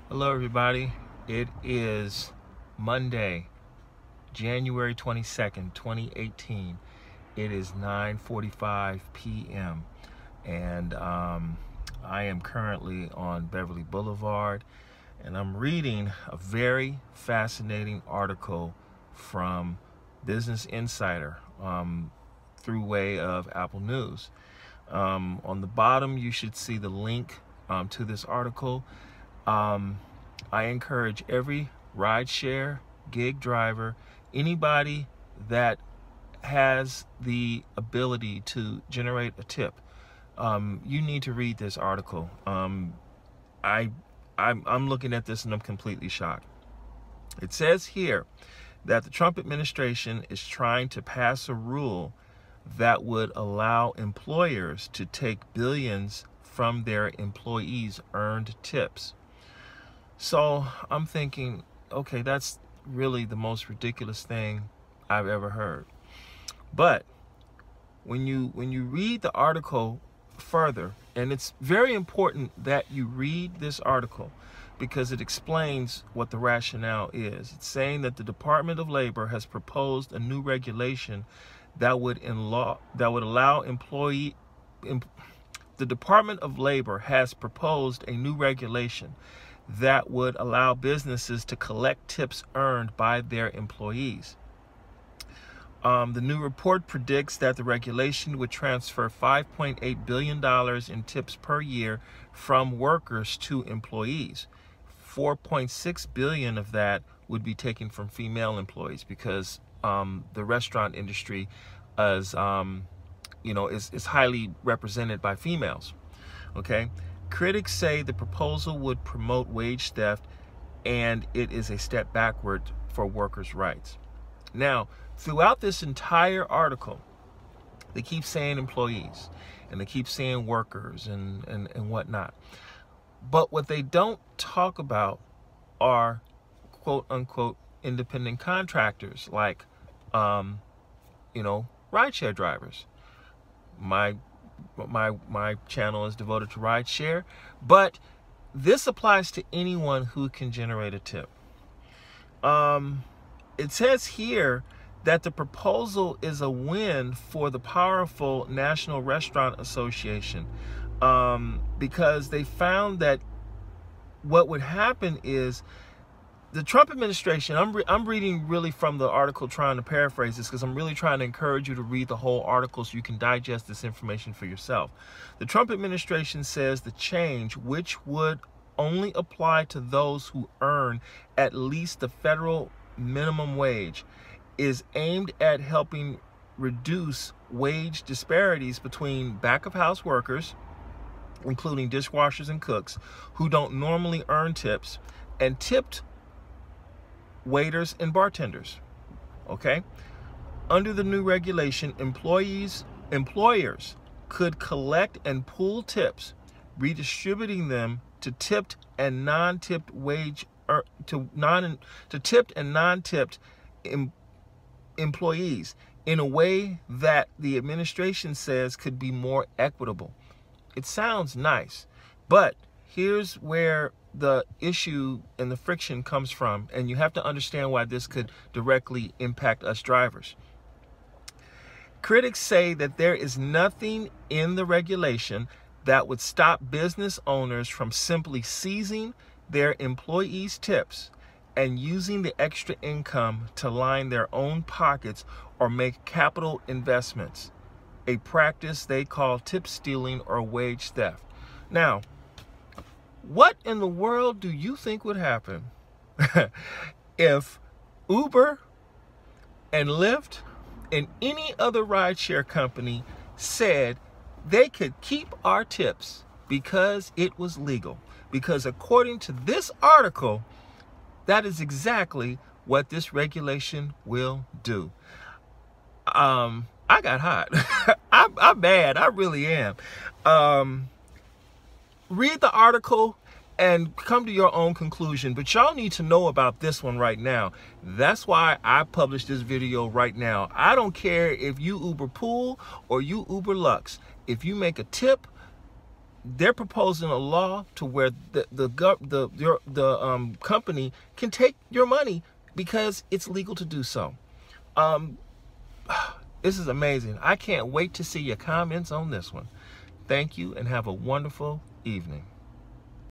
Hello everybody, it is Monday, January 22nd, 2018. It is 9:45 p.m. and I am currently on Beverly Boulevard and I'm reading a very fascinating article from Business Insider through way of Apple News. On the bottom you should see the link to this article. I encourage every rideshare, gig driver, anybody that has the ability to generate a tip, you need to read this article. I'm looking at this and I'm completely shocked. It says here that the Trump administration is trying to pass a rule that would allow employers to take billions from their employees' earned tips. So I'm thinking, okay, that's really the most ridiculous thing I've ever heard. But when you read the article further, and it's very important that you read this article because it explains what the rationale is. It's saying that the Department of Labor has proposed a new regulation that would allow the Department of Labor has proposed a new regulation that would allow businesses to collect tips earned by their employees. The new report predicts that the regulation would transfer $5.8 billion in tips per year from workers to employees. $4.6 billion of that would be taken from female employees because the restaurant industry is highly represented by females. Okay. Critics say the proposal would promote wage theft and it is a step backward for workers' rights. Now, throughout this entire article, they keep saying employees and they keep saying workers and whatnot. But what they don't talk about are quote unquote independent contractors like, rideshare drivers. My channel is devoted to rideshare, but this applies to anyone who can generate a tip. It says here that the proposal is a win for the powerful National Restaurant Association because they found that what would happen is the Trump administration, I'm reading really from the article trying to paraphrase this because I'm really trying to encourage you to read the whole article so you can digest this information for yourself. The Trump administration says the change, which would only apply to those who earn at least the federal minimum wage, is aimed at helping reduce wage disparities between back-of-house workers, including dishwashers and cooks, who don't normally earn tips, and tipped waiters and bartenders. Okay? Under the new regulation, employers could collect and pool tips, redistributing them to tipped and non-tipped employees in a way that the administration says could be more equitable. It sounds nice, but here's where the issue and the friction comes from, and you have to understand why this could directly impact us drivers. Critics say that there is nothing in the regulation that would stop business owners from simply seizing their employees' tips and using the extra income to line their own pockets or make capital investments, a practice they call tip stealing or wage theft. Now, what in the world do you think would happen if Uber and Lyft and any other rideshare company said they could keep our tips because it was legal? Because according to this article, that is exactly what this regulation will do. I got hot. I'm mad. I really am. Read the article and come to your own conclusion, but y'all need to know about this one right now. That's why I published this video right now. I don't care if you Uber Pool or you Uber Lux. If you make a tip, they're proposing a law to where the company can take your money because it's legal to do so. This is amazing. I can't wait to see your comments on this one. Thank you and have a wonderful evening.